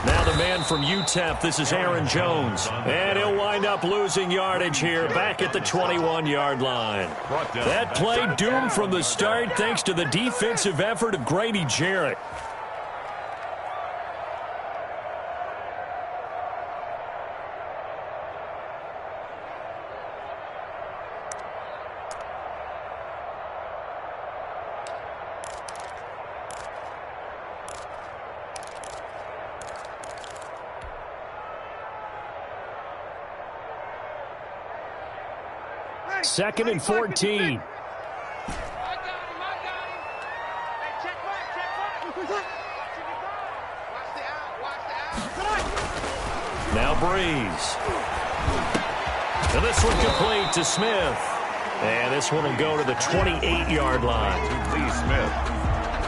Now the man from UTEP, this is Aaron Jones. And he'll wind up losing yardage here back at the 21-yard line. That play doomed from the start thanks to the defensive effort of Grady Jarrett. Second and 14. Now Breeze. And this one complete to Smith. And this one will go to the 28-yard line. Lee Smith.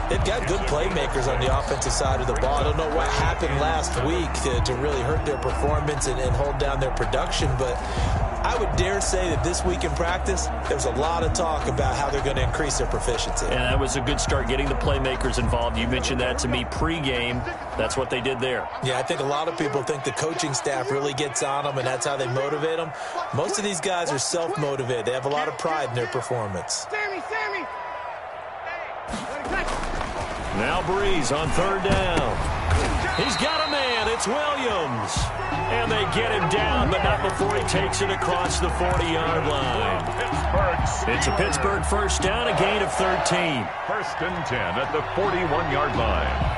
They've got good playmakers on the offensive side of the ball. I don't know what happened last week to really hurt their performance and hold down their production, but I would dare say that this week in practice, there was a lot of talk about how they're going to increase their proficiency. And that was a good start, getting the playmakers involved. You mentioned that to me pregame. That's what they did there. Yeah, I think a lot of people think the coaching staff really gets on them, and that's how they motivate them. Most of these guys are self-motivated. They have a lot of pride in their performance. Now Breeze on third down. He's got a man. It's Williams. And they get him down, but not before he takes it across the 40-yard line. It's a Pittsburgh first down, a gain of 13. First and 10 at the 41-yard line.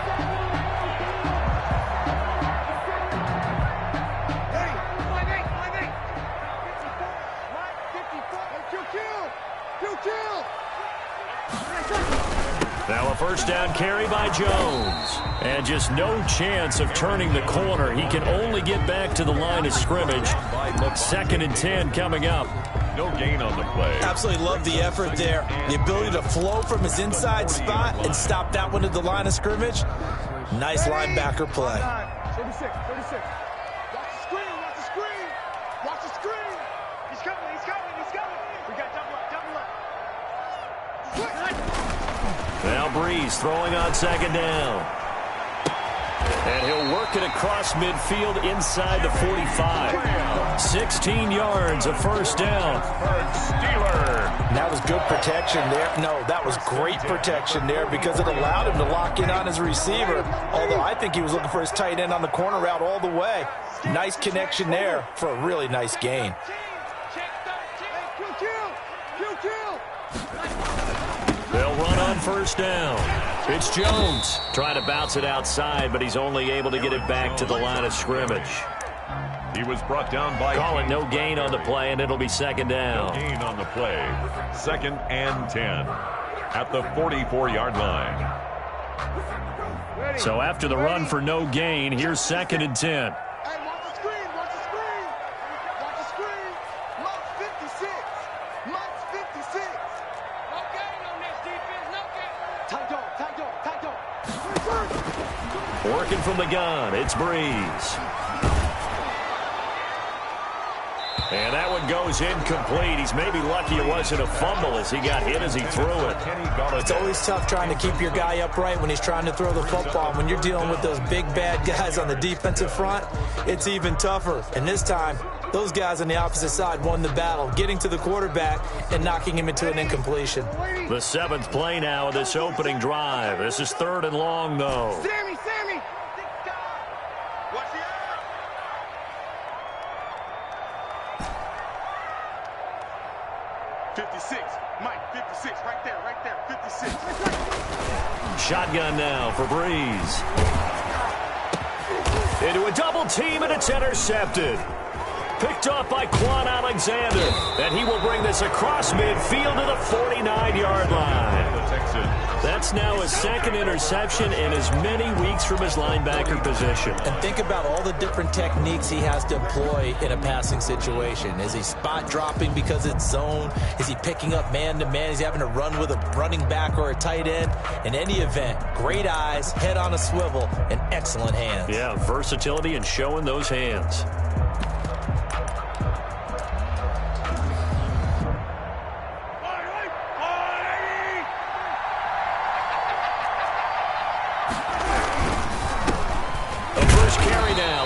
Now a first down carry by Jones. And just no chance of turning the corner. He can only get back to the line of scrimmage. Second and 10 coming up. No gain on the play. Absolutely love the effort there. The ability to flow from his inside spot and stop that one at the line of scrimmage. Nice linebacker play. 36. Watch the screen. Watch the screen. He's coming. We got double up. Now Breeze throwing on second down. And he'll work it across midfield inside the 45. 16 yards, a first down. Steeler. That was good protection there. No, that was great protection there because it allowed him to lock in on his receiver. Although I think he was looking for his tight end on the corner route all the way. Nice connection there for a really nice gain. They'll run on first down. It's Jones trying to bounce it outside, but he's only able to get it back to the line of scrimmage. He was brought down by... Call it no gain on the play, and it'll be second down. No gain on the play. Second and 10 at the 44-yard line. So after the run for no gain, here's second and 10. Working from the gun, it's Breeze. And that one goes incomplete. He's maybe lucky it wasn't a fumble as he got hit as he threw it. It's always tough trying to keep your guy upright when he's trying to throw the football. When you're dealing with those big, bad guys on the defensive front, it's even tougher. And this time, those guys on the opposite side won the battle, getting to the quarterback and knocking him into an incompletion. The seventh play now of this opening drive. This is third and long, though. Sammy! Watch the 56, Mike, 56, right there, 56. Shotgun now for Breeze. Into a double team, and it's intercepted. Picked off by Quan Alexander. And he will bring this across midfield to the 49-yard line. That's now his second interception in as many weeks from his linebacker position. And think about all the different techniques he has to employ in a passing situation. Is he spot dropping because it's zone? Is he picking up man-to-man? Is he having to run with a running back or a tight end? In any event, great eyes, head on a swivel, and excellent hands. Yeah, versatility and showing those hands.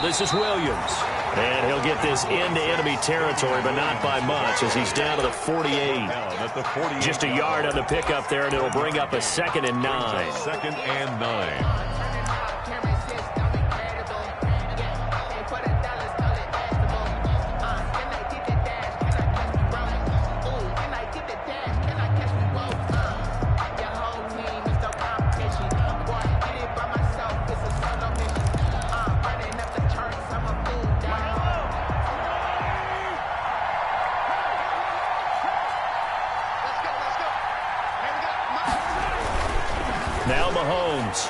This is Williams. And he'll get this into enemy territory, but not by much as he's down to the 48. Just a yard on the pickup there, and it'll bring up a 2nd and 9. 2nd and 9. Now Mahomes.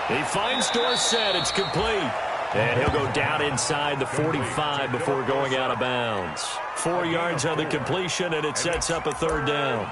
He finds Dorsett. It's complete. And he'll go down inside the 45 before going out of bounds. 4 yards on the completion, and it sets up a 3rd down.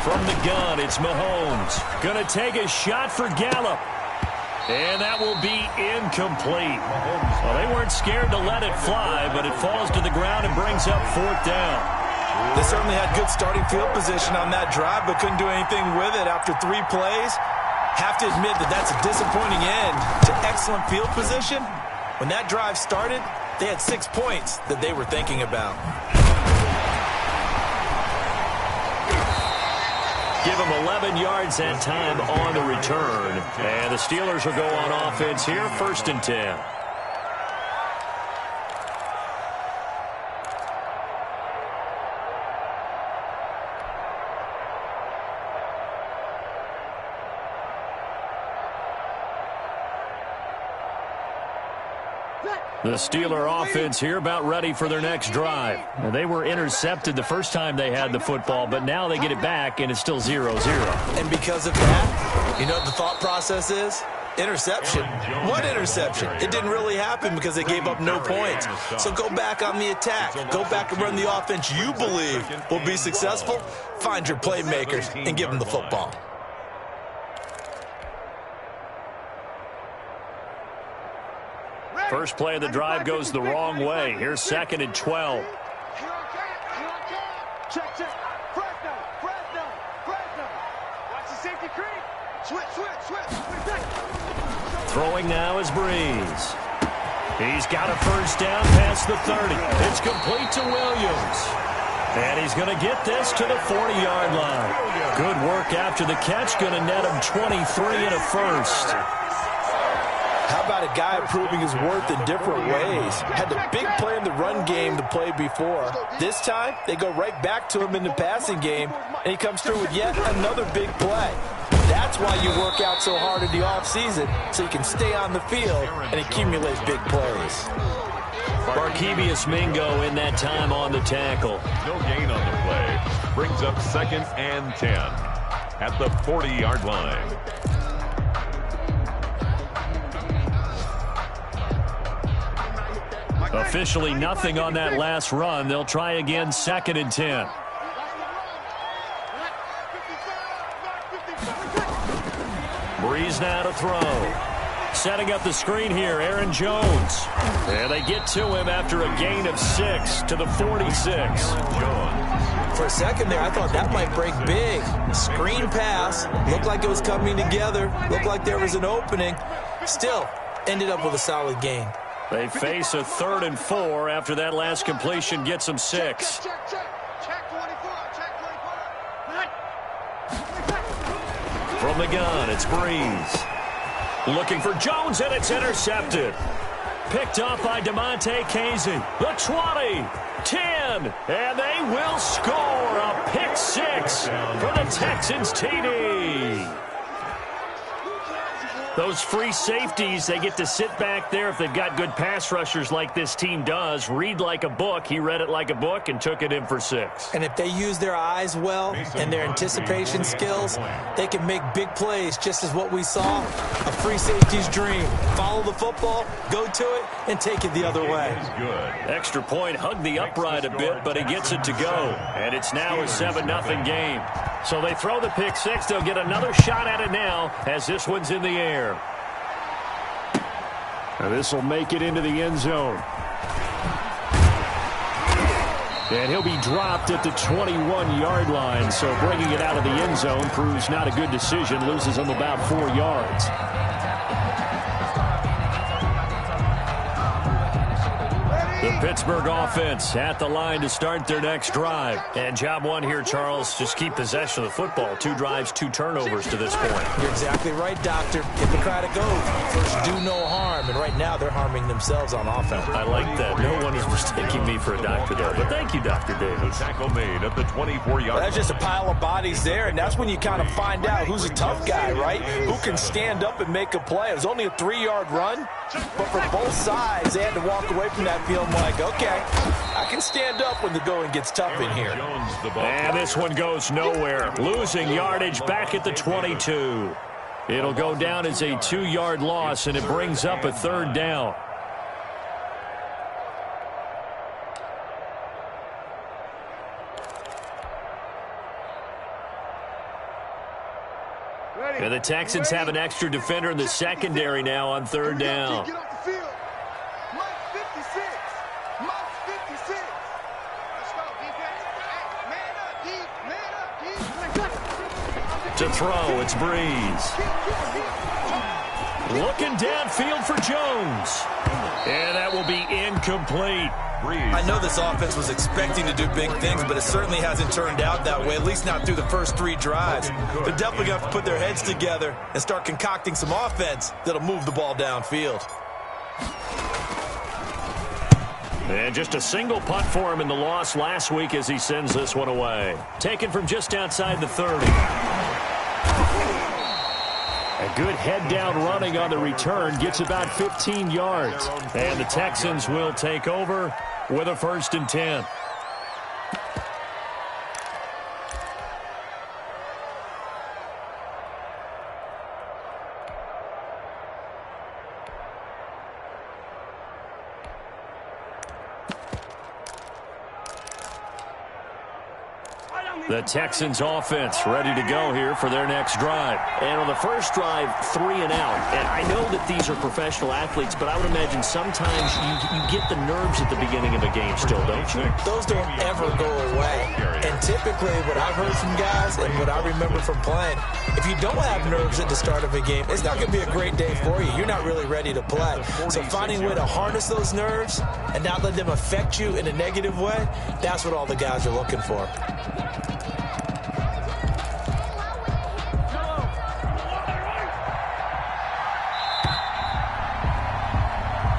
From the gun, it's Mahomes. Going to take a shot for Gallup. And that will be incomplete. Well, they weren't scared to let it fly, but it falls to the ground and brings up 4th down. They certainly had good starting field position on that drive, but couldn't do anything with it after 3 plays. Have to admit that that's a disappointing end to excellent field position. When that drive started, they had 6 points that they were thinking about. Give them 11 yards that time on the return. And the Steelers will go on offense here, 1st and 10. The Steeler offense here about ready for their next drive. Now, they were intercepted the first time they had the football, but now they get it back, and it's still 0-0. And because of that, you know what the thought process is? Interception. What interception? It didn't really happen because they gave up no points. So go back on the attack. Go back and run the offense you believe will be successful. Find your playmakers and give them the football. First play of the drive goes the wrong way. Here's 2nd and 12. Check. Fresno. Watch the safety creep. Switch. Throwing now is Breeze. He's got a 1st down past the 30. It's complete to Williams. And he's going to get this to the 40-yard line. Good work after the catch. Going to net him 23 and a 1st. How about a guy proving his worth in different ways? Had the big play in the run game to play before. This time, they go right back to him in the passing game, and he comes through with yet another big play. That's why you work out so hard in the offseason, so you can stay on the field and accumulate big plays. Barkevius Mingo in that time on the tackle. No gain on the play. Brings up 2nd and 10 at the 40-yard line. Officially nothing on that last run. They'll try again, 2nd and 10. Breeze now to throw. Setting up the screen here, Aaron Jones. And they get to him after a gain of 6 to the 46. For a second there, I thought that might break big. Screen pass. Looked like it was coming together. Looked like there was an opening. Still, ended up with a solid gain. They face a 3rd and 4 after that last completion gets them 6. From the gun, it's Breeze. Looking for Jones, and it's intercepted. Picked up by DeMonte Casey. The 20, 10, and they will score a pick 6 for the Texans TD. Those free safeties, they get to sit back there if they've got good pass rushers like this team does. Read like a book. He read it like a book and took it in for 6. And if they use their eyes well and their anticipation skills, they can make big plays, just as what we saw, a free safety's dream. Follow the football, go to it, and take it the other way. Extra point, hugged the upright a bit, but he gets it to go. And it's now a 7-0 game. So they throw the pick 6. They'll get another shot at it now as this one's in the air. Now this will make it into the end zone. And he'll be dropped at the 21-yard line. So bringing it out of the end zone proves not a good decision. Loses him about 4 yards. The Pittsburgh offense at the line to start their next drive. And job one here, Charles, just keep possession of the football. 2 drives, 2 turnovers to this point. You're exactly right, Doctor. Hippocratic oath. First, do no harm. And right now, they're harming themselves on offense. I like that. No one is mistaking me for a doctor there. But thank you, Dr. Davis. Tackle made at the 24-yard line. That's just a pile of bodies there, and that's when you kind of find out who's a tough guy, right? Who can stand up and make a play. It was only a 3-yard run, but for both sides, they had to walk away from that field like, okay, I can stand up when the going gets tough in here. And this one goes nowhere. Losing yardage back at the 22. It'll go down as a 2-yard loss, and it brings up a 3rd down. And the Texans have an extra defender in the secondary now on 3rd down. Get off the field. Mike 56. Mike 56. Let's go, defense. Man up, D. To throw, it's Breeze. Looking downfield for Jones. And that will be incomplete. I know this offense was expecting to do big things, but it certainly hasn't turned out that way, at least not through the first 3 drives. They're definitely going to have to put their heads together and start concocting some offense that'll move the ball downfield. And just a single punt for him in the loss last week as he sends this one away. Taken from just outside the 30. A good head-down running on the return. Gets about 15 yards. And the Texans will take over with a 1st and 10. The Texans offense ready to go here for their next drive. And on the first drive, 3 and out. And I know that these are professional athletes, but I would imagine sometimes you get the nerves at the beginning of a game still, don't you? Those don't ever go away. And typically what I've heard from guys and what I remember from playing, if you don't have nerves at the start of a game, it's not going to be a great day for you. You're not really ready to play. So finding a way to harness those nerves and not let them affect you in a negative way, that's what all the guys are looking for.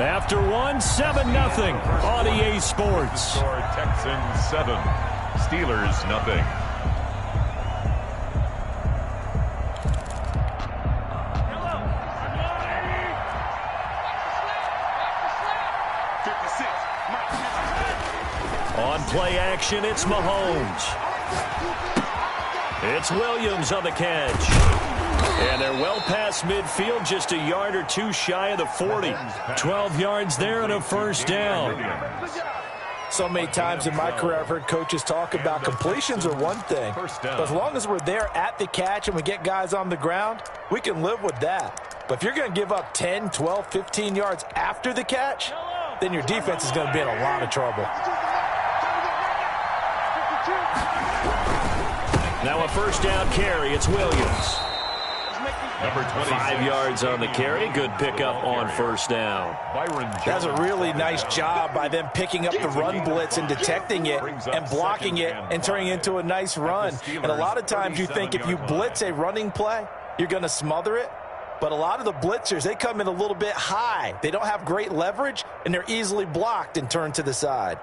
After 7-0 on EA Sports. Texans 7, Steelers nothing. On play action, it's Mahomes. It's Williams on the catch. And they're well past midfield, just a yard or 2 shy of the 40. 12 yards there and a 1st down. So many times in my career I've heard coaches talk about completions are one thing. But as long as we're there at the catch and we get guys on the ground, we can live with that. But if you're going to give up 10, 12, 15 yards after the catch, then your defense is going to be in a lot of trouble. Now a 1st down carry. It's Williams. Number 5 yards on the carry. Good pickup on 1st down. That's a really nice job by them picking up the run blitz and detecting it and blocking it and turning it into a nice run. And a lot of times you think if you blitz a running play, you're going to smother it. But a lot of the blitzers, they come in a little bit high. They don't have great leverage, and they're easily blocked and turned to the side.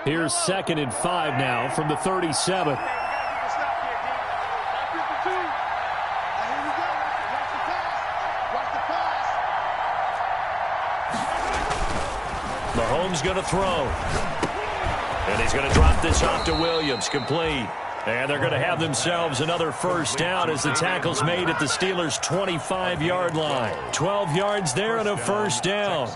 Here's 2nd and 5 now from the 37. Mahomes going to throw. And he's going to drop this off to Williams, complete. And they're going to have themselves another first down as the tackle's made at the Steelers' 25-yard line. 12 yards there and a first down.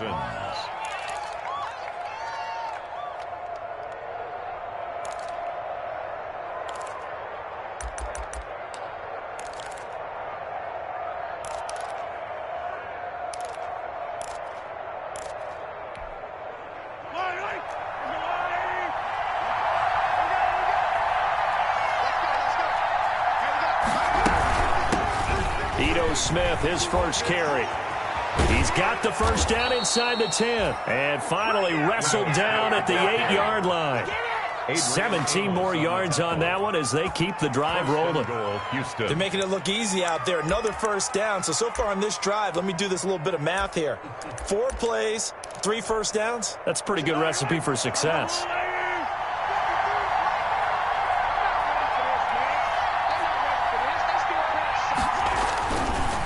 Smith, his first carry. He's got the first down inside the 10. And finally wrestled down at the 8-yard line. 17 more yards on that one as they keep the drive rolling. They're making it look easy out there. Another first down. So far on this drive, let me do this little bit of math here. 4 plays, 3 first downs. That's a pretty good recipe for success.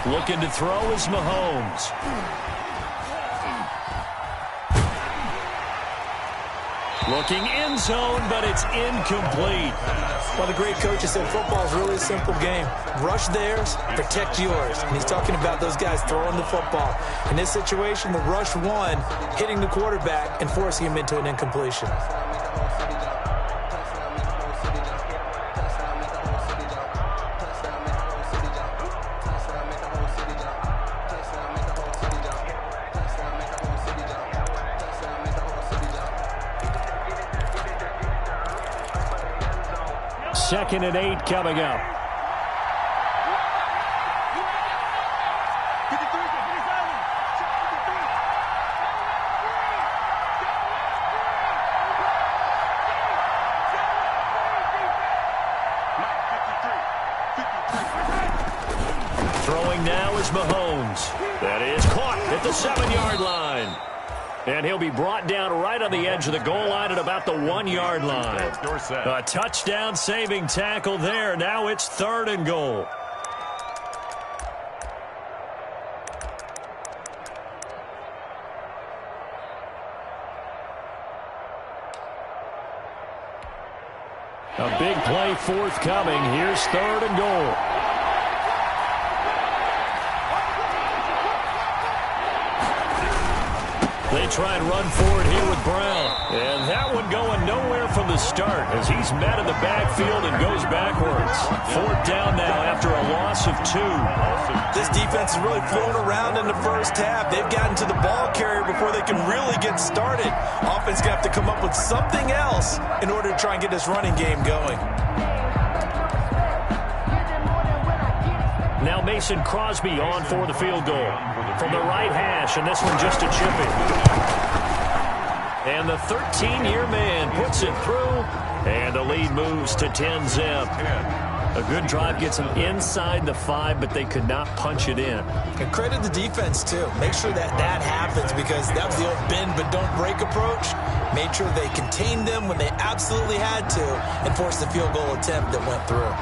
Looking to throw is Mahomes. Looking end zone, but it's incomplete. Well, the great coach has said football is really a simple game. Rush theirs, protect yours. And he's talking about those guys throwing the football. In this situation, the rush one, hitting the quarterback and forcing him into an incompletion. Second and 8 coming up. Throwing now is Mahomes. That is caught at the 7-yard line. And he'll be brought down right on the edge of the goal line at about the 1-yard line. A touchdown saving tackle there. Now it's 3rd and goal. A big play forthcoming. Here's 3rd and goal. They try and run forward here with Brown. And that one going nowhere from the start as he's met in the backfield and goes backwards. 4th down now after a loss of 2. This defense is really flown around in the first half. They've gotten to the ball carrier before they can really get started. Offense going to have to come up with something else in order to try and get this running game going. Now Mason Crosby on for the field goal from the right hash, and this one just a chip in. And the 13-year man puts it through, and the lead moves to 10-zip. A good drive gets them inside the 5, but they could not punch it in. And credit the defense, too. Make sure that happens because that was the old bend but don't break approach. Made sure they contained them when they absolutely had to and forced the field goal attempt that went through.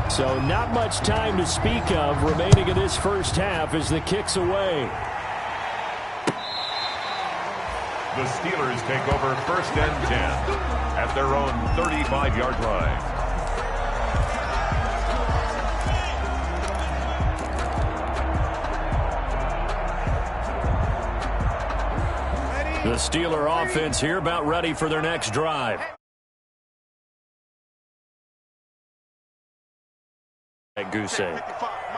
So not much time to speak of remaining in this first half as the kick's away. The Steelers take over 1st and 10 at their own 35-yard line. The Steeler offense here about ready for their next drive. Goose egg.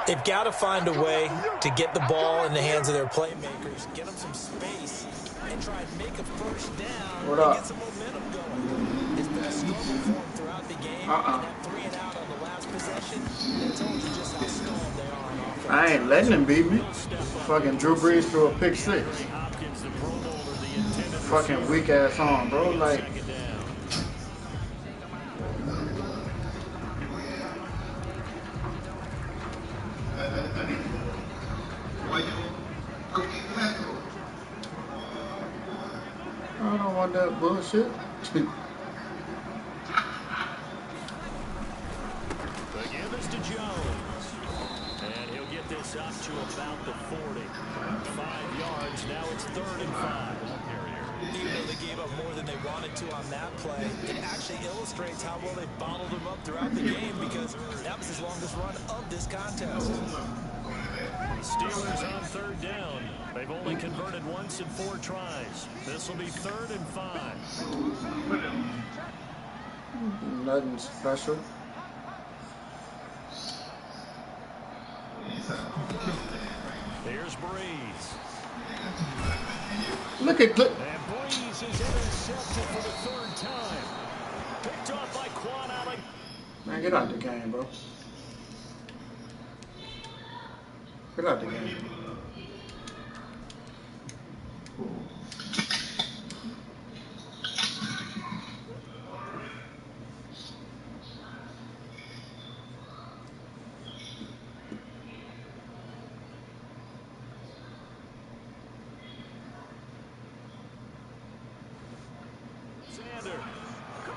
They've got to find a way to get the ball in the hands of their playmakers, get them some space, and try and make a first down and get some momentum going. It's been a struggle for them throughout the game. And that 3 and out on the last possession, it told you just how strong they are on offense. I ain't letting him beat me. Fucking Drew Brees threw a pick 6. Fucking weak ass arm, bro. Like. I don't want that bullshit. Again, this to Jones. And he'll get this up to about the 40. 5 yards. Now it's 3rd and 5. Even though they gave up more than they wanted to on that play, it actually illustrates how well they bottled him up throughout the game because that was his longest run of this contest. Steelers on 3rd down. They've only converted once in 4 tries. This will be 3rd and 5. Nothing special. Here's Breeze. Look. And Breeze is intercepted for the 3rd time. Picked off by Quan Allen. Man, get out the game, bro. Get out the game.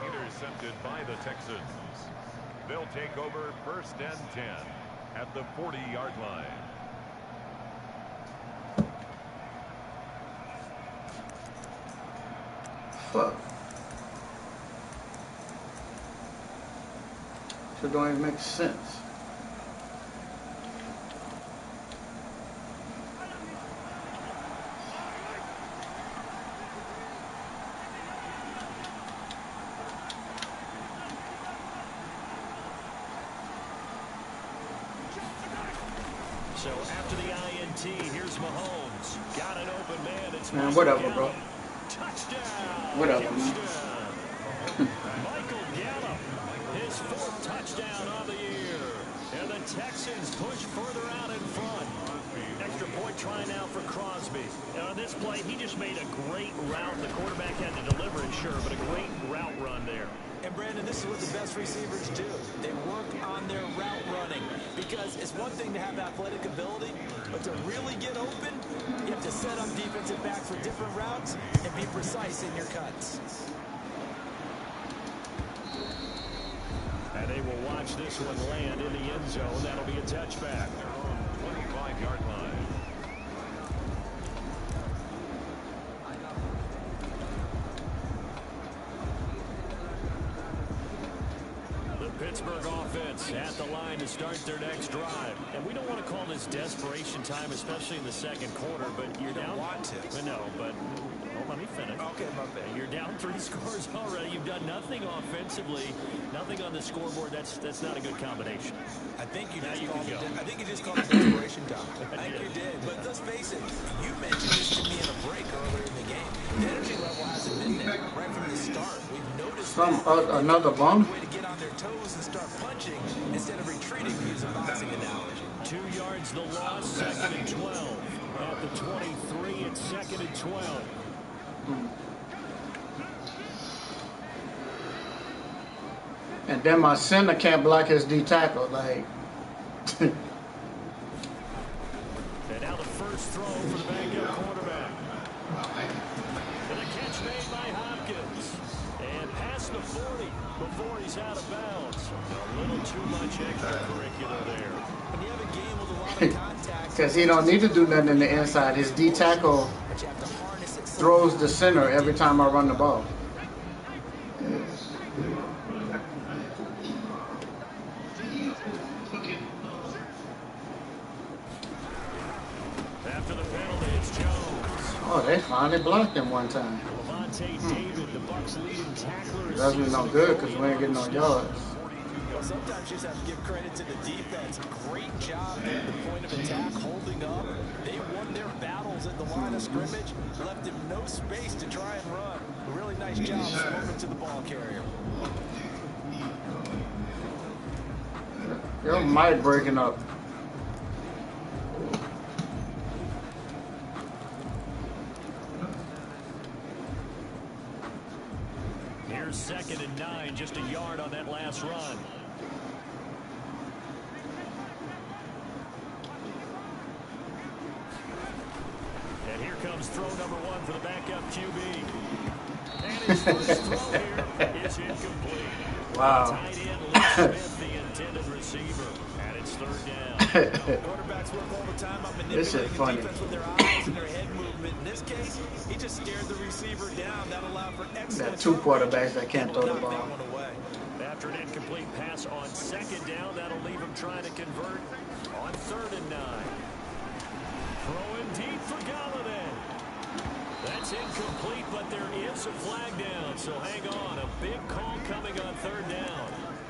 Intercepted by the Texans. They'll take over 1st and 10 at the 40-yard line. Fuck. Shit don't even make sense. So after the INT, here's Mahomes. Got an open man. It's Man, whatever, bro. Touchdown. Whatever, man. Michael Gallup, his 4th touchdown of the year. And the Texans push further out in front. Extra point try now for Crosby. And on this play, he just made a great route. The quarterback had to deliver it, sure, but a great route run there. And Brandon, this is what the best receivers do. They work on their route running because it's one thing to have athletic ability, but to really get open, you have to set up defensive backs with different routes and be precise in your cuts. And they will watch this one land in the end zone. That'll be a touchback. They're on 25-yard line. Pittsburgh offense at the line to start their next drive. And we don't want to call this desperation time, especially in the 2nd quarter, but you're down. Want to. No, but let me finish. Okay, my bad. You're down 3 scores already. You've done nothing offensively, nothing on the scoreboard. That's not a good combination. I think you just called it desperation time. I think you did. But let's face it, you mentioned this to me in a break earlier in the game. The energy level hasn't been there right from the start. We've noticed Another bum. way to get on their toes and start punching instead of retreating, to use a boxing analogy. 2 yards the loss, 2nd and 12. At the 23, it's 2nd and 12. And then my center can't block his D tackle. Like, And now the first throw for the backup quarterback. And a catch made by Hopkins. And past the 40 before he's out of bounds. A little too much extracurricular there. When you have a game with a lot of contact, because he don't need to do nothing in the inside. His D tackle but you have to harness it. throws the center every time I run the ball. After the penalty, it's Jones. Oh, they finally blocked him one time. Levante David, the Bucs' leading tackler. That's no good because we ain't getting no yards. Well, sometimes you just have to give credit to the defense. Great job at the point of attack, holding up. They won their battles at the line of scrimmage, left him no space to try and run. A really nice job smoking to the ball carrier. Your mic breaking up. Here's 2nd and 9, just a yard on that last run. And here comes throw number 1 for the backup QB. And His first throw here is incomplete. Wow. Tight end Lee Smith, the intended receiver, and it's third down. Quarterbacks work all the time on This shit manipulating the funny. defense with their eyes and their head movement. In this case, he just stared the receiver down. That allowed for excellent. Got two quarterbacks that can't throw the knock ball. that one away. After an incomplete pass on second down, that'll leave him trying to convert on 3rd and 9. Throwing deep for Galladay. That's incomplete, but there is a flag down, so hang on. A big call coming on 3rd down.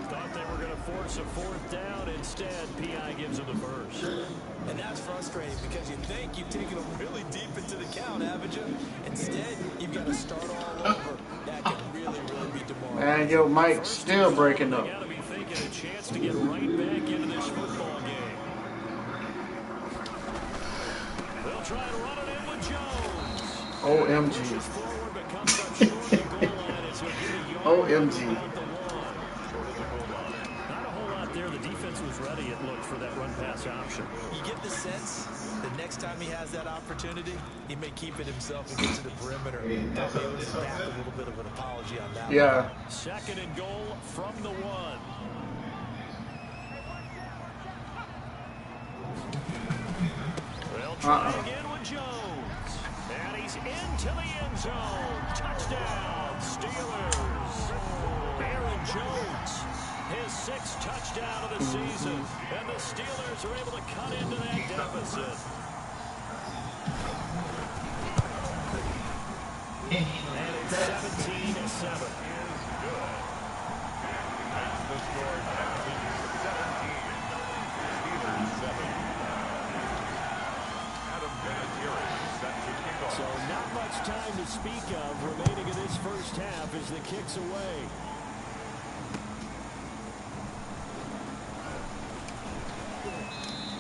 Thought they were going to force a 4th down. Instead, P.I. gives them the first. And that's frustrating because you think you've taken them really deep into the count, haven't you? Instead, you've got to start all over. That can really be demoralizing. And your mic's still breaking up. They got to be thinking a chance to get right back into this football game. They'll try to run it in with Jones. OMG. Pushes forward, but comes up short of the goal line as he'll get a yard OMG. about the one. Not a whole lot there. The defense was ready, it looked, for that run-pass option. You get the sense the next time he has that opportunity, he may keep it himself and get to the perimeter. They'll be able to back a little bit of an apology on that. Yeah. 2nd and goal from the 1. They'll try again with Jones. And he's into the end zone. Touchdown, Steelers. Aaron Jones, his 6th touchdown of the season. And the Steelers are able to cut into that deficit. And it's 17-7. That's the score. Texans 17. Steelers 7. Adam Vinatieri set to kick off. So not much time to speak of remaining in this first half as the kick's away.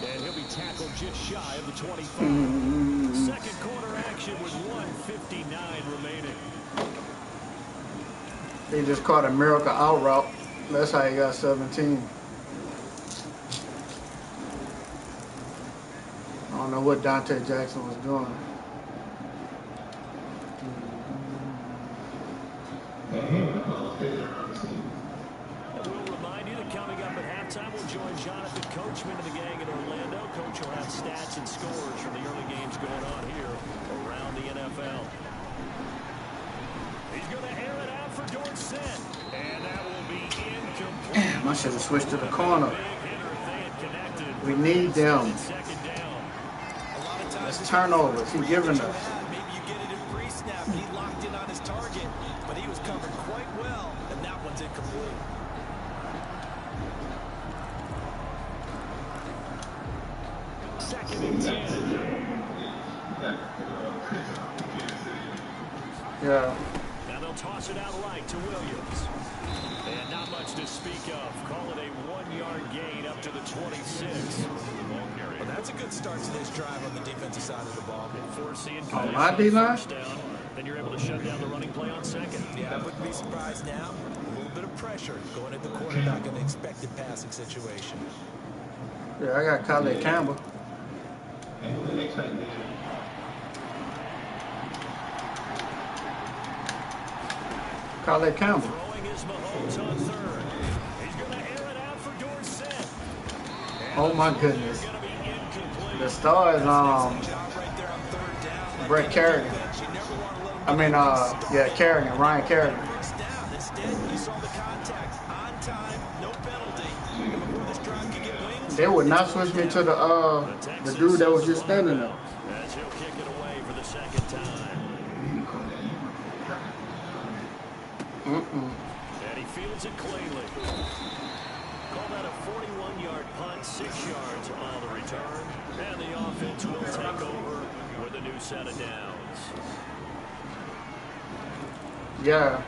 And he'll be tackled just shy of the 25. Second quarter action with 1:59 remaining. They just caught a miracle out route. That's how he got 17. I don't know what Dante Jackson was doing. And we'll remind you that coming up at halftime, we'll join Jonathan Coachman and the gang in Orlando. Coach will have stats and scores from the early games going on here around the NFL. He's going to air it out for Dorsett. And that will be incomplete. Damn, I should have switched to the corner. Big hitter if they had connected. We need them. Second down. A lot of times, That's turnovers. He's giving us. maybe you get it in pre-snap. He locked in on his target, but he was covered quite well, and that one's incomplete. Second and 10. Yeah. Now they'll toss it out right to Williams. And not much to speak of. Call it a 1-yard gain up to the 26. Well, that's a good start to this drive on the defensive side of the ball. Forcing On my D-line? first down. Then you're able to shut down the running play on second. Yeah, I wouldn't be surprised now. A little bit of pressure going at the quarterback in an expected passing situation. Yeah, I got Khaled Campbell. Khaled Campbell. Throwing is Mahomes on 3rd. He's going to air it out for Dorsett. Oh my goodness. Going to be incomplete. The star is Job right there on 3rd down. Brett Kerrigan. You never want to let him I mean, yeah, Kerrigan, Ryan Kerrigan. breaks down. Instead, you saw the contact on time, no penalty. And before this drive could get wings, They would not switch me to the dude that was just standing there. As he'll kick it away for the second time. And he fields it cleanly. Call that a 41-yard punt, 6 yards on the return. And the offense will take over with a new set of downs. Yeah.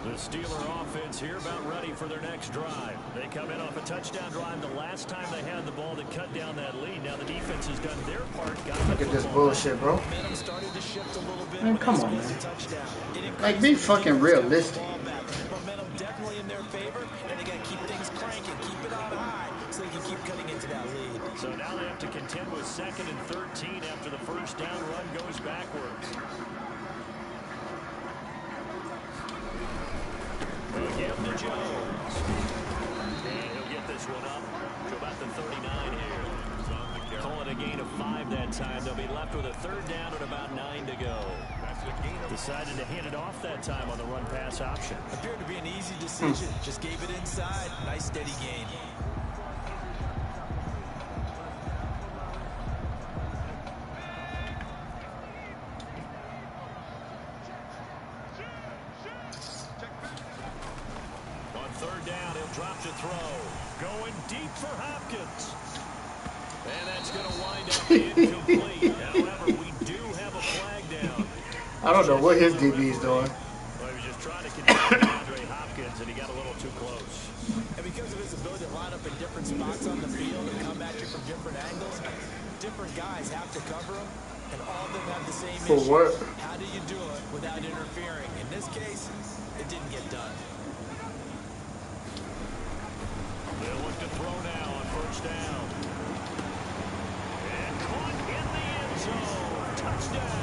The Steeler offense here about ready for their next drive. They come in off a touchdown drive the last time they had the ball that cut down that lead. Now the defense has done their part. Look at this bullshit, bro. momentum started to shift a little bit. Man, when come they on, scored the man. touchdown. It Like, be fucking realistic. ball back. Momentum definitely in their favor, and they got to keep things cranking, keep it on high, so they can keep cutting into that lead. So now they have to contend with 2nd and 13 after the first down run goes backwards. Jones. And he'll get this one up to about the 39 here. Call it a gain of 5 that time. They'll be left with a third down and about 9 to go. Decided to hand it off that time on the run-pass option. Appeared to be an easy decision. Just gave it inside. Nice steady gain. On third down, he'll drop to throw. Going deep for Hopkins. And that's going to wind up incomplete. However, we do have a flag down. I don't know what his DB is doing. Well, he was just trying to control Andre Hopkins, and he got a little too close. And because of his ability to line up in different spots on the field and come at you from different angles, different guys have to cover him, and all of them have the same issue. For what? How do you do it without interfering? In this case, it didn't get done. They'll look to throw now on first down. And caught in the end zone. Touchdown.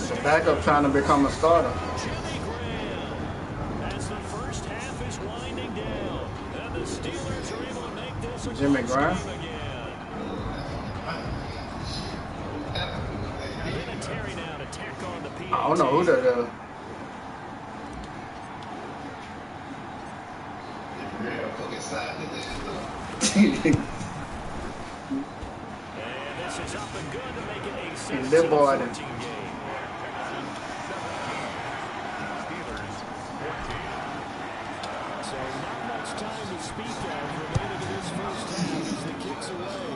The backup trying to become a starter. Jimmy Graham. As the first half is winding down, and the Steelers are able to make this a Jimmy close Graham? game again. Vinatieri now to tack on the PAT. I don't know who that is. And this is up and good to make it a 17-14 game. So not much time to speak of remaining in this first half as the kick's away.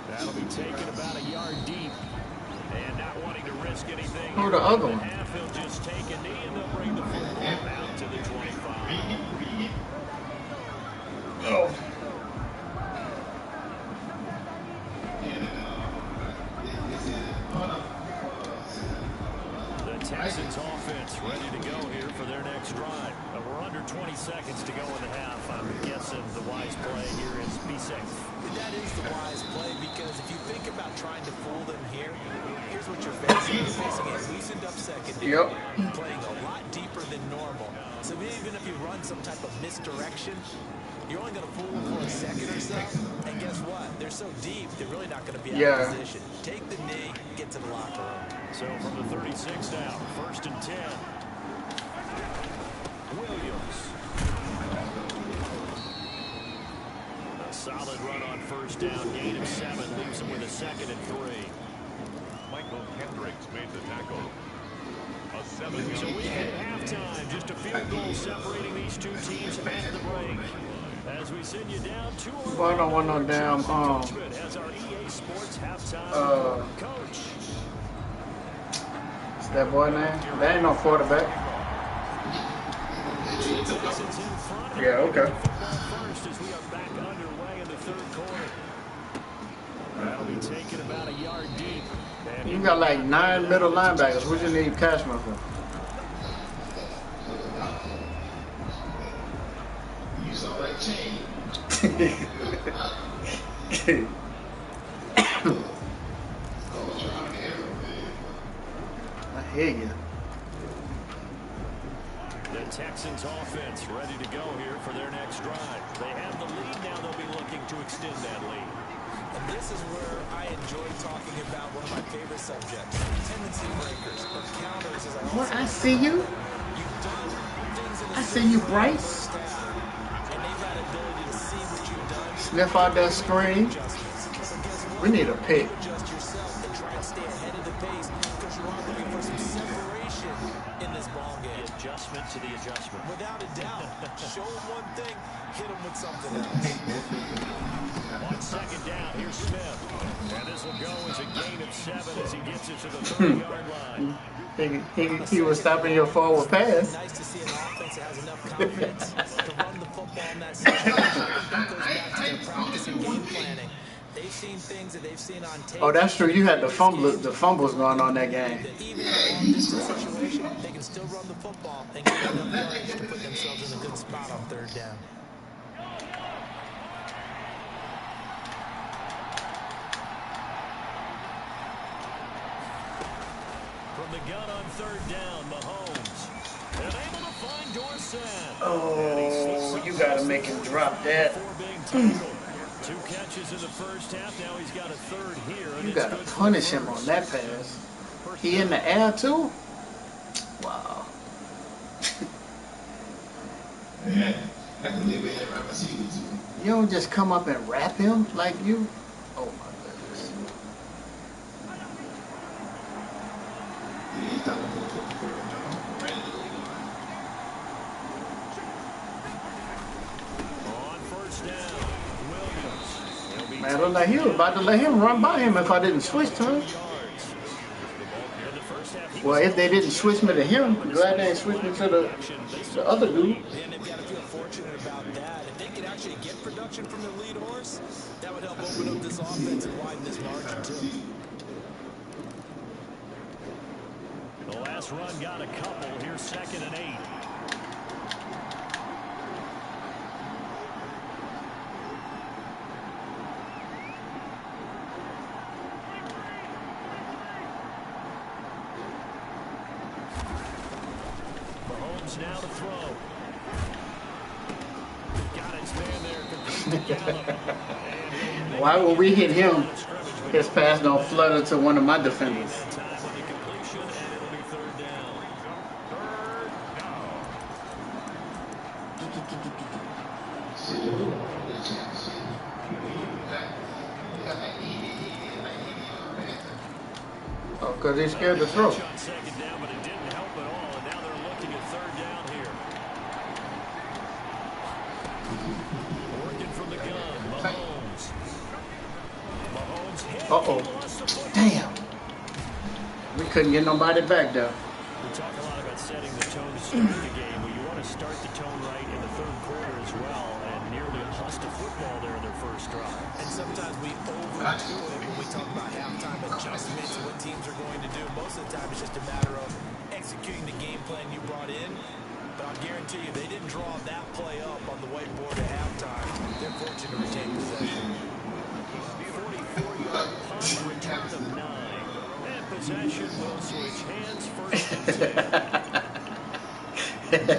That'll be taken about a yard deep. And not wanting to risk anything. Who the other one? Half, he'll just take a knee and they'll bring the football out to the 25. Oh. The Texans offense ready to go here for their next drive. We're under 20 seconds to go in the half. I'm guessing the wise play here is be safe. That is the wise play, because if you think about trying to fool them here, here's what you're facing. You're facing a loosened up secondary, playing a lot deeper than normal. So even if you run some type of misdirection, you're only going to fool them for a second or so. And guess what? They're so deep, they're really not going to be out of position. Take the knee, get to the locker room. So from the 36 now, 1st and 10. Williams. A solid run on first down, gain of 7, leaves him with a 2nd and 3. Michael Kendricks made the tackle. A 7-yard. So we hit halftime, just a field goal separating these two teams at the break. As we send you down 2-1. Well, I don't want no damn As our EA Sports halftime coach. Is that boy name? That ain't no quarterback. Yeah, okay. First as we are back underway in the 3rd quarter. That'll be taken about a yard deep. You got like 9 middle linebackers. What you need Cashman for? You saw that chain. I hear you. The Texans offense ready to go here for their next drive. They have the lead now. They'll be looking to extend that lead. And this is where I enjoy talking about one of my favorite subjects, tendency breakers, or counters, as I What? I see you. You've done things in I see you, Bryce. and they've had ability to see what you've done. Sniff out that screen. We need a pick. Adjust yourself and try and stay ahead of the pace, because you are looking for some separation in this ball game. The adjustment to the adjustment. Without a doubt. Show them one thing, hit them with something else. On 2nd down, here's Smith. And this will go as a gain of 7 as he gets it to the 30-yard line. He was stopping your forward pass. Nice to see an offense that has enough confidence to run the football in that situation. That goes back to their practice and game planning. They've seen things that they've seen on tape. Oh, that's true. You had the fumbles going on that game. That even in a long-distance situation, they can still run the football and get enough yards to put themselves in a good spot on 3rd down. From the gun on 3rd down, Mahomes. And able to find Dorsett. Oh, you got to make him drop that. Two catches in the first half. Now he's got a third here. You got to punish him on that pass. He in the air, too? Wow. Yeah, I can live with that right receiver too. You don't just come up and wrap him like you? Oh, my goodness. He's talking about right in the goal On first down, Williams. Man, I looked like he was about to let him run by him if I didn't switch to him. Well, if they didn't switch me to him, I'm glad they didn't switch me to the other dude. And they've got to feel fortunate about that. If they could actually get production from their lead horse, that would help open up this offense and widen this margin, too. The last run got a couple. Here's 2nd and 8. Now to throw. Got its man there. Why would we hit him? His pass don't flutter to one of my defenders. Oh, because they're scared to throw. Uh-oh. Damn. We couldn't get nobody back there. We talk a lot about setting the tone to start the game. Well, you want to start the tone right in the third quarter as well, and nearly lost to football there in their first drive. And sometimes we overdo it when we talk about halftime adjustments and what teams are going to do. Most of the time, it's just a matter of executing the game plan you brought in. But I'll guarantee you, they didn't draw that play up on the whiteboard at halftime. They're fortunate to retain possession. 44-yard punt, return of 9. And possession will switch hands first and 10.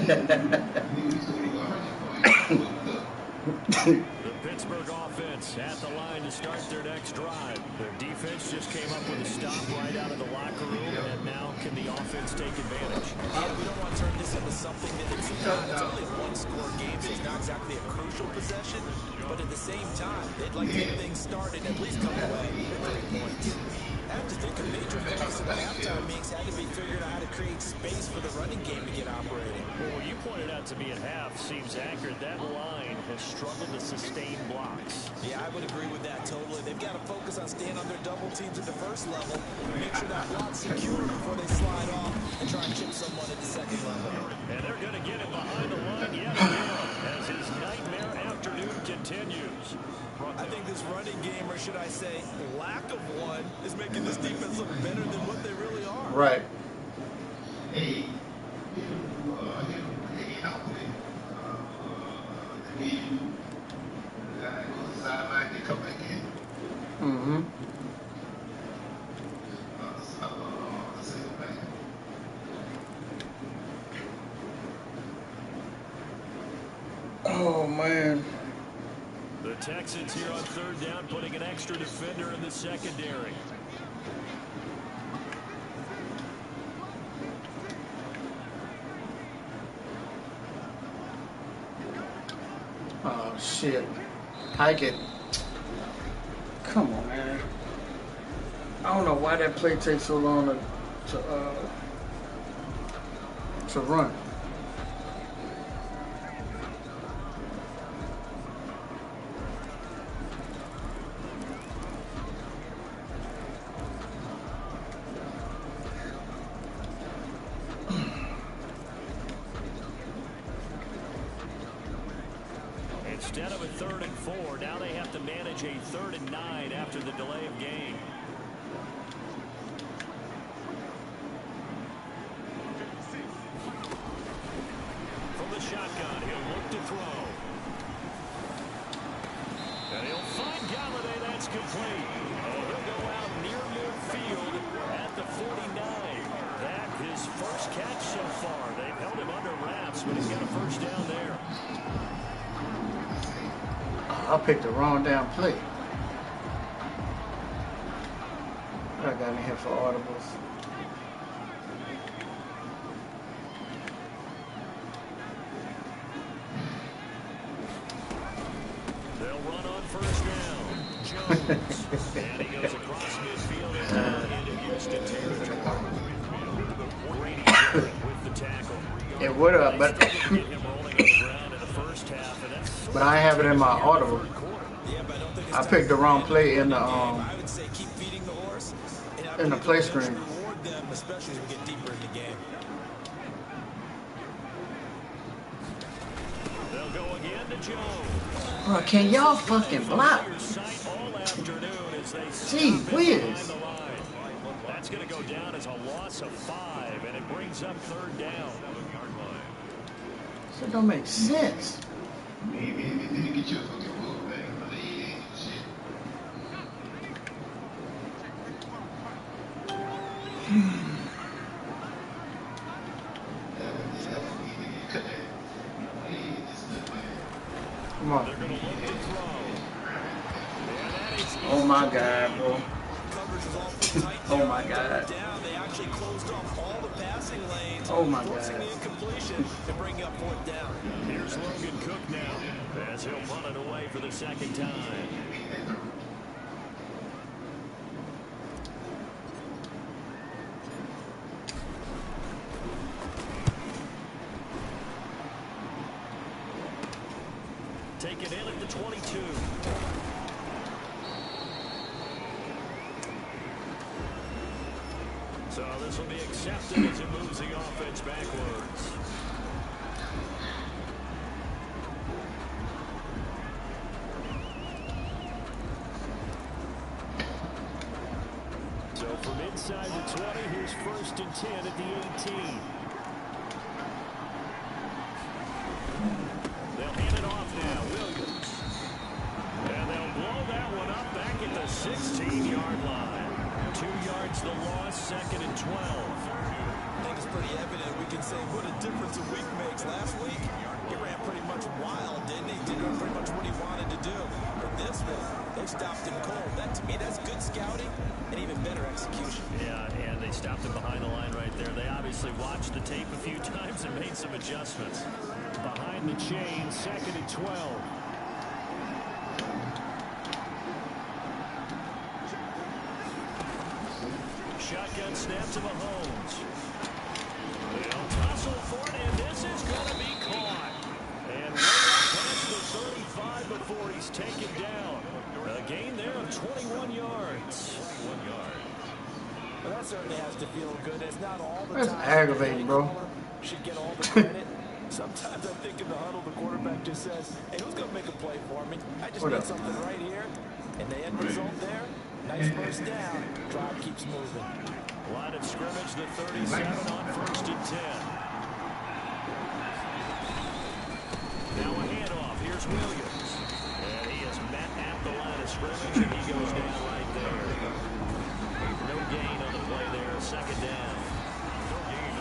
The Pittsburgh offense at the line to start their next drive. Their defense just came up with a stop right out of the locker room, and now can the offense take advantage? Yeah, we don't want to turn this into something that it's not. It's only a one-score game, so it's not exactly a crucial possession. But at the same time, they'd like to get things started and at least come away with 3 points. I have to think a major focus of the halftime mix had to be figuring out how to create space for the running game to get operating. Well, what you pointed out to me at half seems accurate. That line has struggled to sustain blocks. Yeah, I would agree with that totally. They've got to focus on staying on their double teams at the first level, make sure that block's secure before they slide off and try and chip someone at the second level. And they're going to get it behind the line yet again as his nightmare afternoon continues. I think this running game, or should I say lack of one, is making this defense look better than what they really are. Right. Hey, Mm-hmm. Oh, man. The Texans here on third down, putting an extra defender in the secondary. Oh, shit. Hike it. Come on, man. I don't know why that play takes so long to run. Instead of a 3rd and 4, now they have to manage a 3rd and 9 after the delay of game. From the shotgun, he'll look to throw. And he'll find Galladay. That's complete. Oh, he'll go out near midfield at the 49. That his first catch so far. They've held him yards, but he's got a first down there. I picked the wrong damn play. I got in here for audibles. They'll run on first down. Jones. And he goes across midfield and into Houston territory. Brady with the tackle. It would have, but but I have it in my audible. I picked the wrong play in the play screen. Especially as we get deeper in the game. They'll go again to Jones. Bro, can y'all fucking block? Gee whiz. That's going to go down as a loss of 5, and it brings up third down. That don't make sense. Maybe didn't get your fucking book back. Shit. Come on. Oh my God, bro. Oh my God. They actually closed off all the passing lanes. Oh my Forcing God. the incompletion to bring up fourth down. Here's Logan Cook now, as he'll punt it away for the second time. Take it in at the 22. So this will be accepted as it moves the offense backwards. So from inside the 20, here's 1st and 10 at the 18. They'll hand it off now, Williams. And they'll blow that one up back at the 16-yard line. 2 yards the loss, 2nd and 12. I think it's pretty evident we can say what a difference a week makes. Last week, he ran pretty much wild, didn't he? Did pretty much what he wanted to do. But this one, they stopped him cold. That, to me, that's good scouting and even better execution. Yeah, and they stopped him behind the line right there. They obviously watched the tape a few times and made some adjustments. Behind the chain, 2nd and 12. Shotgun snap to Mahomes. They'll tussle for it, and this is going to be caught. And way past the 35 before he's taken down. A gain there of 21 yards. 21 yards. Well, that certainly has to feel good. It's not all the That's time. aggravating, bro. Should get all the credit. Sometimes I think in the huddle, the quarterback just says, hey, who's going to make a play for me? I just need something right here. And the end result there, nice first down. Drive keeps moving. Line of scrimmage, the 37 on 1st and 10. Now a handoff. Here's Williams. And he is met at the line of scrimmage, and he goes down right there. No gain on the play there. 2nd down.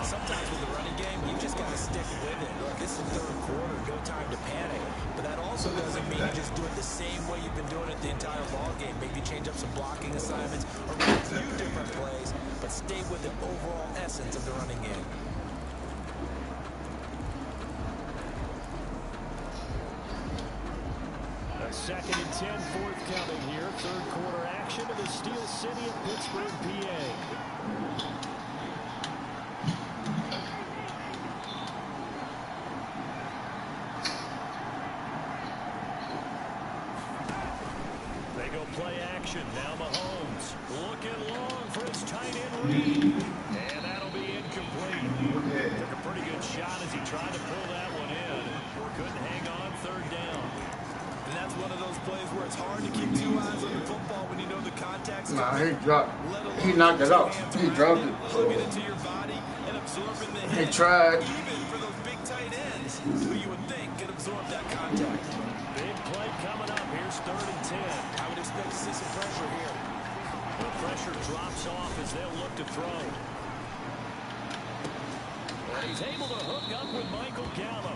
Sometimes with the running game, you just got to stick with it. Look, this is third quarter, no time to panic. But that also doesn't mean you just do it the same way you've been doing it the entire ball game. Maybe change up some blocking assignments or run a few different plays, but stay with the overall essence of the running game. A 2nd and 10, forthcoming here. Third quarter action of the Steel City of Pittsburgh, PA. Play action. Now Mahomes looking long for his tight end read. And that'll be incomplete. Took a pretty good shot as he tried to pull that one in. Couldn't hang on, 3rd down. And that's one of those plays where it's hard to keep 2 eyes on the football when you know the contact's Nah, he knocked it out. He dropped it. Plugging into your body and absorbing the hit. He tried. Even for those big tight ends, who you would think could absorb that contact. Big play coming up. Here's 3rd and 10. I would expect to see some pressure here. The pressure drops off as they'll look to throw. Well, he he's able to hook up with Michael Gallup.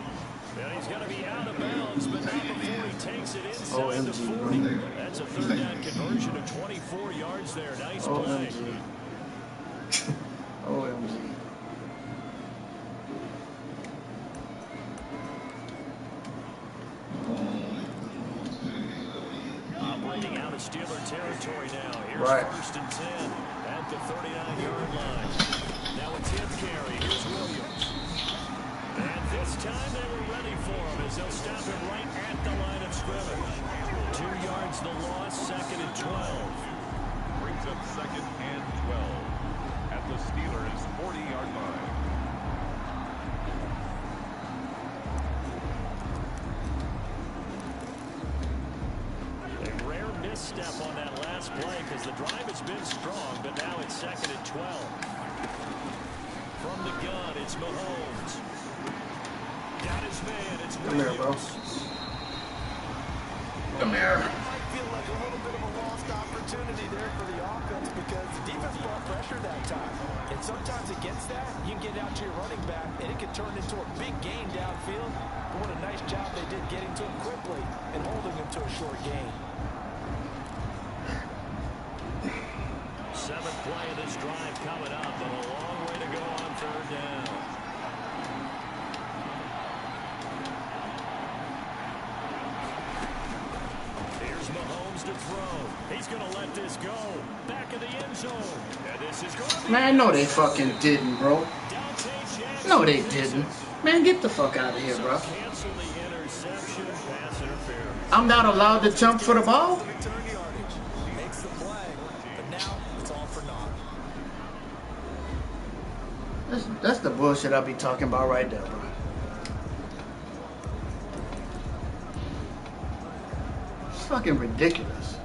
And he's going to be out of bounds, but not before he takes it inside the 40. That's a third down conversion of 24 yards there. Nice play. OMG. Operating out of Steeler territory now. Here's first and 10 at the 39-yard line. Now a 10th carry. Here's Williams. And this time they were ready for him as they'll stop him right at the line of scrimmage. 2 yards the loss, second and 12. Brings up second and 12 at the Steelers' 40-yard line. A rare misstep on that last play because the drive has been strong, but now it's second and 12. From the gun, it's Mahomes. Got his man, it's Williams. Come here, bro. Come here. It might feel like a little bit of a lost opportunity there for the offense because the defense brought pressure that time. And sometimes against that, you can get out to your running back, and it can turn into a big gain downfield. But what a nice job they did getting to him quickly and holding him to a short gain. 7th play of this drive coming up, and a long way to go on third down. Here's Mahomes to throw. He's going to let this go. Back in the end zone. And this is going to be... Man, no they fucking didn't, bro. No they didn't. Man, get the fuck out of here, bro. Cancel the interception, pass interference. I'm not allowed to jump for the ball? Makes the play, but now it's all for naught. That's the bullshit I be talking about right there, bro. It's fucking ridiculous.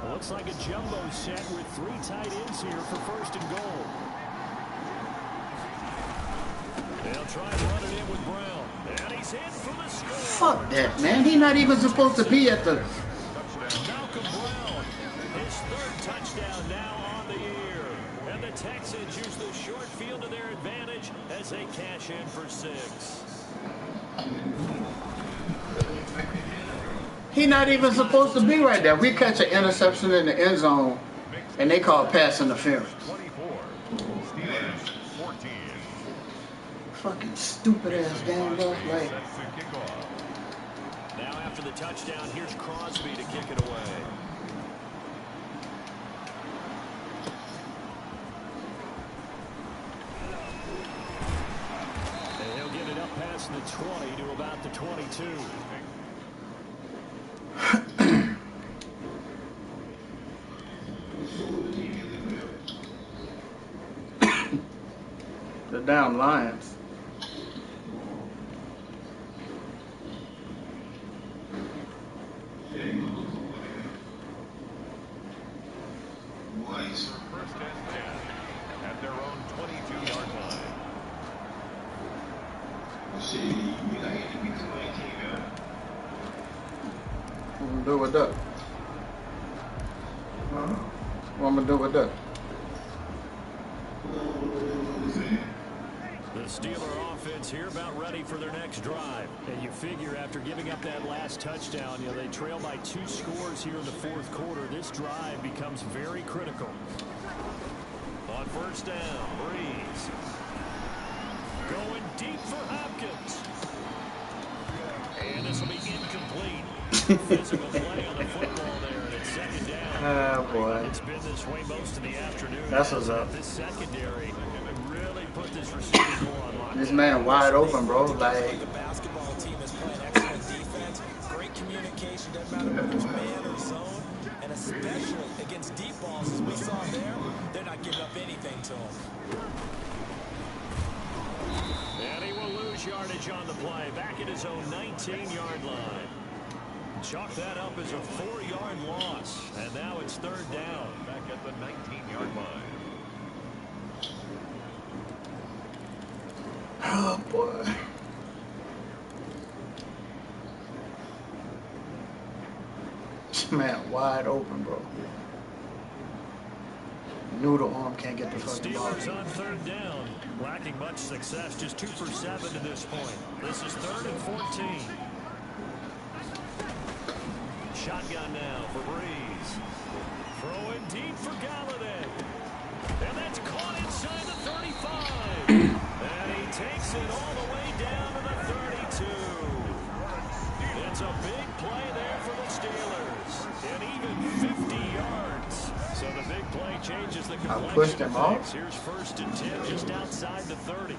Looks like a jumbo set with 3 tight ends here for first and goal. They'll try and run it in with Brown. And he's in for the score. Fuck that, man. He's not even supposed to be at the... Malcolm Brown, his 3rd touchdown now on the year. And the Texans use the short field to their advantage as they cash in for 6. He's not even supposed to be right there. We catch an interception in the end zone, and they call pass interference. 24. Steelers 14. Fucking stupid ass game, bro. Like, Set to kick off. Now after the touchdown, here's Crosby to kick it away. And he'll get it up past the 20 to about the 22. the damn Lions. First and 10 at their own 22-yard line. What I'm gonna do with that? What I'm gonna do with that? The Steeler offense here about ready for their next drive. And you figure after giving up that last touchdown, you know, they trail by 2 scores here in the 4th quarter. This drive becomes very critical. On first down, Breeze. Going deep for Hopkins. And this will be incomplete. Physical play on the football there, and it's 2nd down. Oh, boy. It's been this way most of the afternoon. That's what's up. This secondary really put this receiving goal on lock. This man wide open, bro. Like, The basketball team is playing excellent defense, great communication, doesn't matter which man or zone, and especially against deep balls, as we saw there, they're not giving up anything to them. And he will lose yardage on the play, back at his own 19-yard line. Chalk that up as a 4-yard loss, and now it's 3rd down. Back at the 19-yard line. oh, boy. This man wide open, bro. Noodle arm can't get the fucking ball. Steelers on third down, lacking much success, just 2 for 7 to this point. This is 3rd and 14. Shotgun now for Breeze. Throwing deep for Galladay. And that's caught inside the 35. And he takes it all the way down to the 32. It's a big play there for the Steelers. And even 50 yards. So the big play changes the complexion. I pushed him off. Here's 1st and 10 just outside the 30.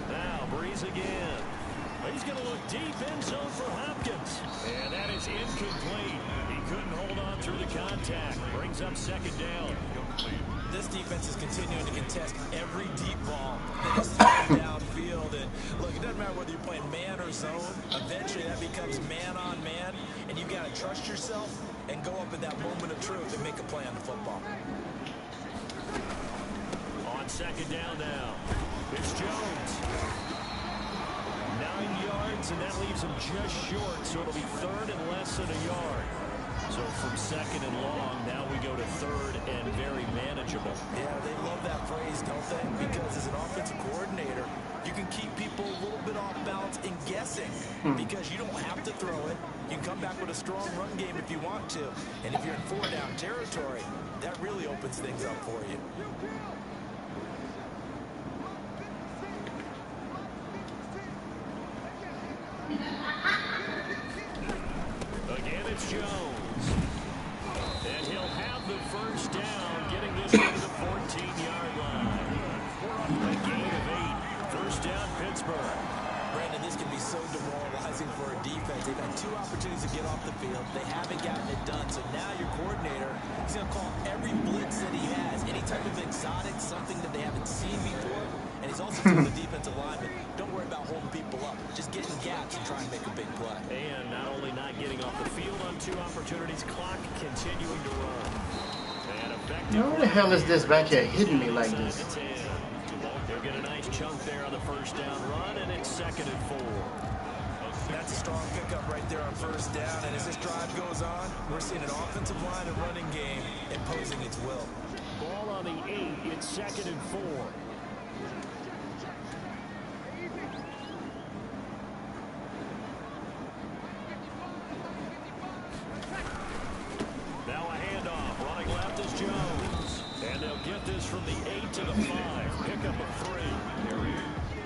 Now Breeze again. He's going to look deep end zone for Hopkins. And that is incomplete. He couldn't hold on through the contact. Brings up 2nd down. This defense is continuing to contest every deep ball that is thrown downfield. And look, it doesn't matter whether you're playing man or zone. Eventually that becomes man on man. And you've got to trust yourself and go up at that moment of truth and make a play on the football. On 2nd down now, it's Jones. 9 yards, and that leaves him just short, so it'll be 3rd and less than a yard. So from 2nd and long, now we go to 3rd and very manageable. Yeah, they love that phrase, don't they? Because as an offensive coordinator, you can keep people a little bit off balance and guessing because you don't have to throw it. You can come back with a strong run game if you want to. And if you're in 4-down territory, that really opens things up for you. Again, it's Jones. And he'll have the 1st down, getting this one to the 14-yard line. A gain of 8. 1st down, Pittsburgh. Brandon, this can be so demoralizing for a defense. They've had 2 opportunities to get off the field. They haven't gotten it done. So now your coordinator is going to call every blitz that he has, any type of exotic, something that they haven't seen before. And he's also telling the defensive lineman, don't worry about holding people up. Just get in gaps and try and make a big play. And not only not getting off the field on 2 opportunities, clock continuing to run. And effective. What the hell is this back here hitting me like this? They'll get a nice chunk there on the 1st down run, and it's 2nd and 4. That's a strong pickup right there on 1st down. And as this drive goes on, we're seeing an offensive line and running game imposing its will. Ball on the 8. It's 2nd and 4. Now a handoff. Running left is Jones. And they'll get this from the 8 to the 5. Pickup of 3.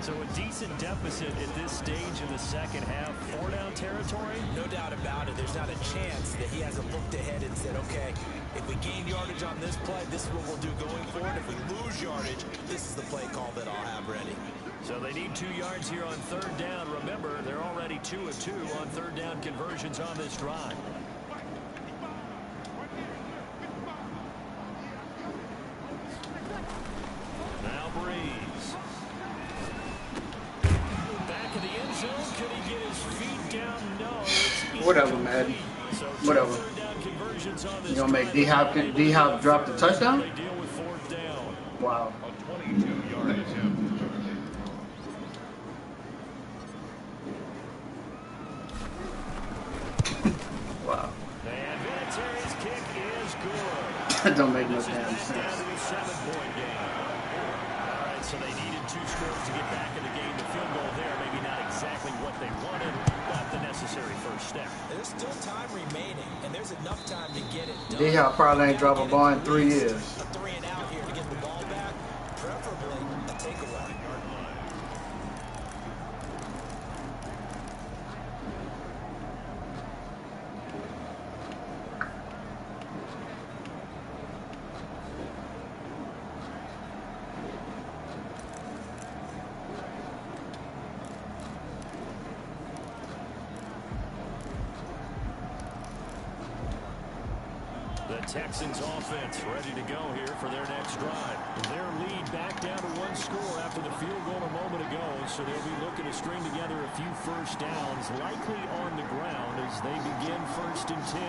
So a decent deficit at this stage in the 2nd half. 4-down territory? No doubt about it. There's not a chance that he hasn't looked ahead and said, okay, if we gain yardage on this play, this is what we'll do going forward. If we lose yardage, this is the play call that I'll have ready. So they need 2 yards here on 3rd down. Remember, they're already 2 of 2 on 3rd down conversions on this drive. Now Breeze. Back in the end zone. Could he get his feet down? No. Whatever, man. So Whatever. You gonna make D-Hop drop the touchdown? They deal with 4th down. Wow. A 22-yard attempt. Wow. And Vinatieri's kick is good. That don't make no This is damn back down sense. to a 7-point game. All right, so they needed 2 scores to get back in the game. The field goal there, maybe not exactly what they wanted, but the necessary 1st step. There's still time remaining, and there's enough time to get it done. D-Hop probably ain't dropped a ball in 3 years. A 3 and out here to get the ball back, preferably a takeaway. The Texans offense ready to go here for their next drive. Their lead back down to 1 score after the field goal a moment ago, so they'll be looking to string together a few 1st downs, likely on the ground as they begin 1st and 10.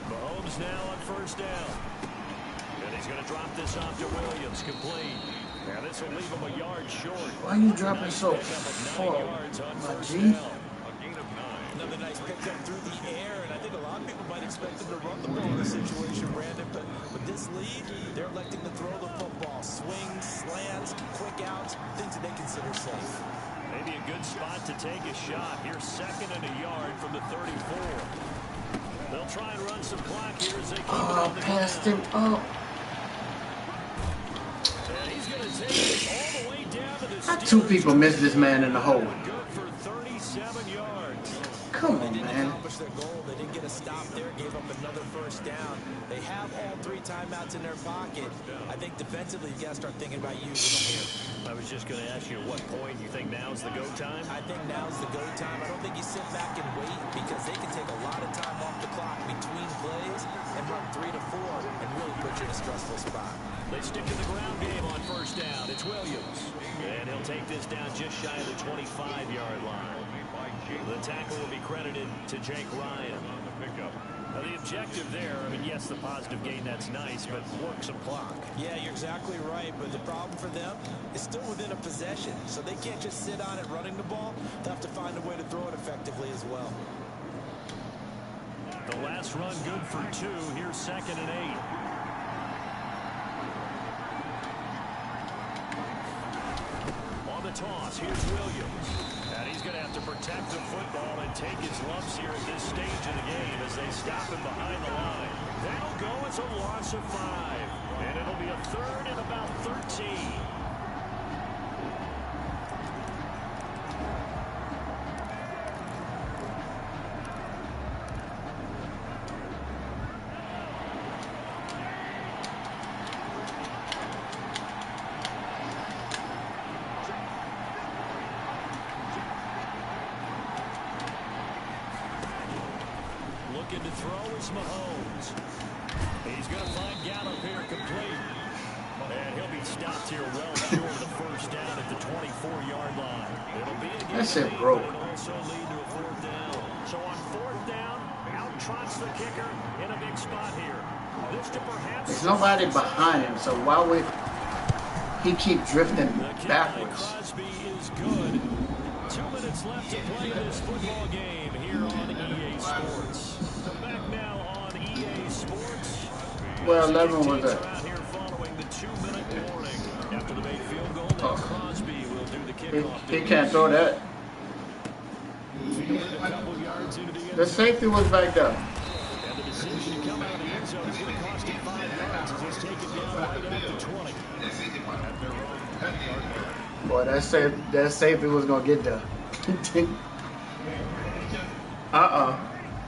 Mahomes now on 1st down. And he's going to drop this off to Williams, complete. Now this will leave him a yard short. Why are you dropping so far, my G? A gain of 9. Another picked up through the air, and I think a lot of people might expect them to run the ball in this situation, Brandon, but with this lead, they're electing to throw the football. Swings, slants, quick outs, things that they consider safe. Maybe a good spot to take a shot. Here's 2nd and a yard from the 34. They'll try and run some clock here as they keep it on the passed him up. And he's going to take it all the way down to the How 2 people missed this man in the hole? Good for 37 yards. Come They on, didn't man. accomplish their goal. They didn't get a stop there, gave up another first down. They have all 3 timeouts in their pocket. I think defensively, you got to start thinking about using them here. I was just going to ask you at what point you think now's the go time? I think now's the go time. I don't think you sit back and wait because they can take a lot of time off the clock between plays and run 3 to 4 and really put you in a stressful spot. They stick to the ground game on first down. It's Williams. And he'll take this down just shy of the 25-yard line. The tackle will be credited to Jake Ryan. Now the objective there, I mean, yes, the positive gain, that's nice, but work some clock. Yeah, you're exactly right, but the problem for them is still within a possession, so they can't just sit on it running the ball. They'll have to find a way to throw it effectively as well. The last run good for 2. Here's 2nd and 8. On the toss, here's Williams. And he's going to have to protect the football and take his lumps here at this stage of the game as they stop him behind the line. That'll go as a loss of 5. And it'll be a 3rd and about 13. Looking to throw is Mahomes. He's going to find Gallup here complete. And he'll be stopped here well short of the first down at the 24-yard line. It'll be a game That's it, lead, bro. but it'll also lead to a 4th down. So on 4th down, out trots the kicker in a big spot here. This to perhaps... There's nobody behind him, so why would he keep drifting backwards? Crosby is good. 2 minutes left to play this football game here on EA Sports. Back now on EA Sports. Well, 11 was it? Here following the 2-minute warning. After the made field goal, now Crosby will do the kickoff. He can't throw that. The safety was back there. And the decision to come out of the end zone is going to cost him 5 yards as he's taken down right at the 20. Boy, that safety was gonna get there.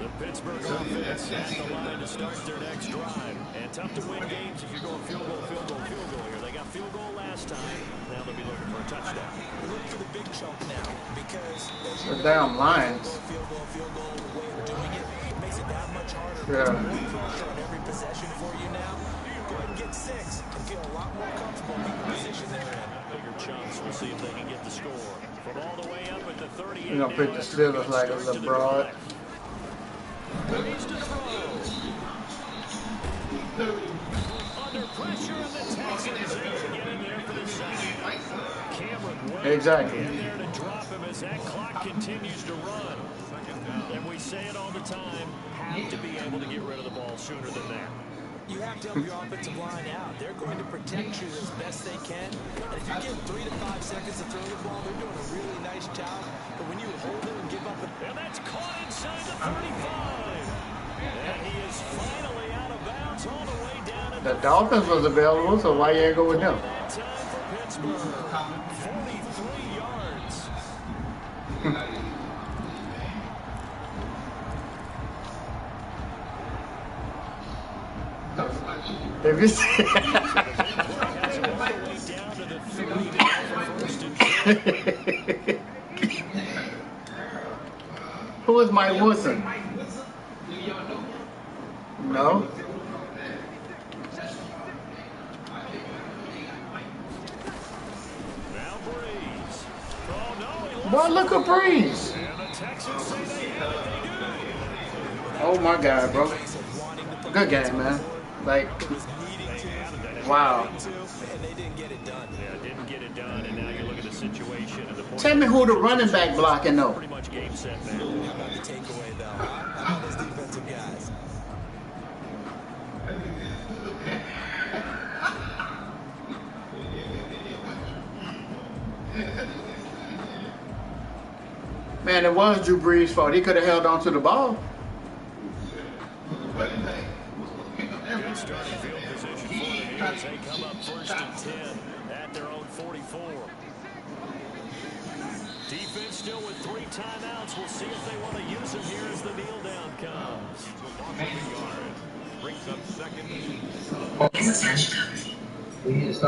The Pittsburgh offense at the line to start their next drive. And tough to win games if you're going field goal here. They got field goal last time. Now they'll be looking for a touchdown. We're looking for the big chunk now because The damn Lions. field goal, the way we're doing it makes it that much harder. Yeah. More pressure on every possession for you now. Go ahead and get 6 and feel a lot more comfortable in the position they're in. Bigger chunks. We'll see if they can get the score. From all the way up at the 38. You're gonna pick the Steelers like it's a broad. Breeze to throw. Under pressure, and the Texans able to get in there for the second. Cameron Wade Exactly. in there to drop him as that clock continues to run. And we say it all the time, have to be able to get rid of the ball sooner than that. You have to help your offensive line out. They're going to protect you as best they can. And if you give 3 to 5 seconds to throw the ball, they're doing a really nice job. But when you hold it and give up And that's caught inside the 35. And he is finally out of bounds all the way down at The Dolphins was available, so why you ain't go with them? that time for Pittsburgh. 43 yards. If you see, Has him all the way down to the 30 now for first and 10. who is Mike Wilson? No. Now Breeze. Oh, no, he lost Boy, look at Breeze. it. And the Texans say they have it. They do. Oh my God, bro. Good game, man. Like, wow. and they didn't get it done. Yeah, didn't get it done, and now you look at the situation. And the point Tell me who the running back blocking though. pretty much game set now. How about the takeaway, though? Man, it was Drew Brees' fault. He could have held on to the ball. Good starting field position for them as they come up 1st and 10 at their own 44. Defense still with 3 timeouts. We'll see if they want to use them here as the kneel down comes. Brings up 2nd.